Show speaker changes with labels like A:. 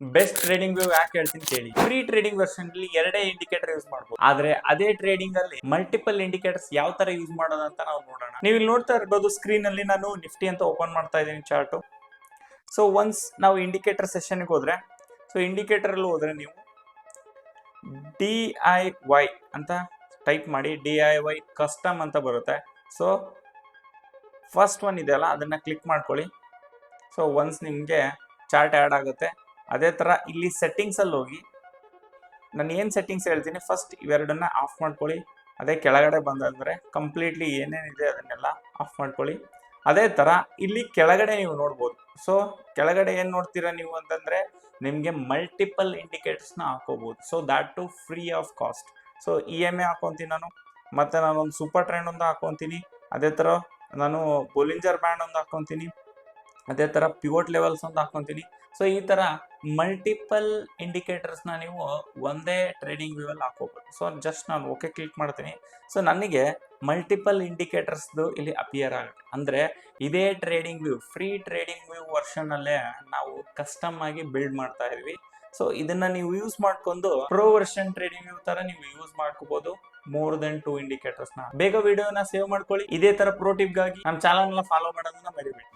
A: Best trading view ಯಾಕೆ ಹೇಳ್ತೀನಿ ಕೇಳಿ. ಫ್ರೀ ಟ್ರೇಡಿಂಗ್ ವರ್ಷನ್ ಅಲ್ಲಿ ಎರಡೇ ಇಂಡಿಕೇಟರ್ ಯೂಸ್ ಮಾಡಬಹುದು. ಆದ್ರೆ ಅದೇ ಟ್ರೇಡಿಂಗ್ ಅಲ್ಲಿ ಮಲ್ಟಿಪಲ್ ಇಂಡಿಕೇಟರ್ಸ್ ಯಾವ ತರ ಯೂಸ್ ಮಾಡೋದು ಅಂತ ನಾವು ನೋಡೋಣ. ನೀವು ಇಲ್ಲಿ ನೋಡ್ತಾ ಇರಬಹುದು ಸ್ಕ್ರೀನ್ ಅಲ್ಲಿ ನಾನು ನಿಫ್ಟಿ ಅಂತ ಓಪನ್ ಮಾಡ್ತಾ ಇದ್ದೀನಿ ಚಾರ್ಟ್. ಸೊ ಒನ್ಸ್ ನಾವು ಇಂಡಿಕೇಟರ್ ಸೆಷನ್ ಹೋದ್ರೆ, ಸೊ ಇಂಡಿಕೇಟರ್ ಅಲ್ಲಿ ಹೋದ್ರೆ ನೀವು DIY ಅಂತ ಟೈಪ್ ಮಾಡಿ, DIY ಕಸ್ಟಮ್ ಅಂತ ಬರುತ್ತೆ. ಸೊ ಫಸ್ಟ್ ಒನ್ ಇದೆಯಲ್ಲ ಅದನ್ನ ಕ್ಲಿಕ್ ಮಾಡ್ಕೊಳ್ಳಿ. ಸೊ ಒನ್ಸ್ ನಿಮಗೆ ಚಾರ್ಟ್ ಆ್ಯಡ್ ಆಗುತ್ತೆ. ಅದೇ ಥರ ಇಲ್ಲಿ ಸೆಟ್ಟಿಂಗ್ಸ್ ಅಲ್ಲಿ ಹೋಗಿ ನಾನು ಏನು ಸೆಟ್ಟಿಂಗ್ಸ್ ಹೇಳ್ತೀನಿ ಫಸ್ಟ್ ಇವೆರಡನ್ನ ಆಫ್ ಮಾಡ್ಕೊಳ್ಳಿ. ಅದೇ ಕೆಳಗಡೆ ಬಂದಂದ್ರೆ ಕಂಪ್ಲೀಟ್ಲಿ ಏನೇನಿದೆ ಅದನ್ನೆಲ್ಲ ಆಫ್ ಮಾಡ್ಕೊಳ್ಳಿ. ಅದೇ ಥರ ಇಲ್ಲಿ ಕೆಳಗಡೆ ನೀವು ನೋಡ್ಬೋದು. ಸೊ ಕೆಳಗಡೆ ಏನು ನೋಡ್ತೀರಾ ನೀವು ಅಂತಂದ್ರೆ ನಿಮಗೆ ಮಲ್ಟಿಪಲ್ ಇಂಡಿಕೇಟರ್ಸ್ನ ಹಾಕೋಬಹುದು. So that too free of cost. So EMA ಹಾಕೊತೀನಿ ನಾನು, ಮತ್ತೆ ನಾನೊಂದು ಸೂಪರ್ ಟ್ರೆಂಡ್ ಒಂದು ಹಾಕೊತೀನಿ. ಅದೇ ಥರ ನಾನು ಬೊಲಿಂಜರ್ ಬ್ಯಾಂಡ್ ಒಂದು ಹಾಕೊತೀನಿ. ಅದೇ ಥರ ಪಿವೋಟ್ ಲೆವೆಲ್ಸ್ ಒಂದು ಹಾಕೊತೀನಿ. ಸೊ ಈ ಥರ ಮಲ್ಟಿಪಲ್ ಇಂಡಿಕೇಟರ್ಸ್ನ ನೀವು ಒಂದೇ ಟ್ರೇಡಿಂಗ್ ವ್ಯೂ ಅಲ್ಲಿ ಹಾಕೋಬಹುದು. ಸೊ ಜಸ್ಟ್ ನಾನು ಓಕೆ ಕ್ಲಿಕ್ ಮಾಡ್ತೀನಿ. ಸೊ ನನಗೆ ಮಲ್ಟಿಪಲ್ ಇಂಡಿಕೇಟರ್ಸ್ದು ಇಲ್ಲಿ ಅಪಿಯರ್ ಆಗುತ್ತೆ. ಅಂದರೆ ಇದೇ TradingView, free TradingView ವರ್ಷನಲ್ಲೇ ನಾವು ಕಸ್ಟಮ್ ಆಗಿ ಬಿಲ್ಡ್ ಮಾಡ್ತಾ ಇದ್ವಿ. ಸೊ ಇದನ್ನ ನೀವು ಯೂಸ್ ಮಾಡ್ಕೊಂಡು ಪ್ರೋ ವರ್ಷನ್ ಟ್ರೇಡಿಂಗ್ ವ್ಯೂ ತರ ನೀವು ಯೂಸ್ ಮಾಡ್ಕೋಬಹುದು. More than 2 ಇಂಡಿಕೇಟರ್ಸ್ನ. ಬೇಗ ವಿಡಿಯೋನ ಸೇವ್ ಮಾಡ್ಕೊಳ್ಳಿ. ಇದೇ ತರ ಪ್ರೋ ಟಿಪ್ಗಾಗಿ ನಮ್ಮ ಚಾನಲ್ನ ಫಾಲೋ ಮಾಡೋದನ್ನ ಮರಿಬೇಡಿ.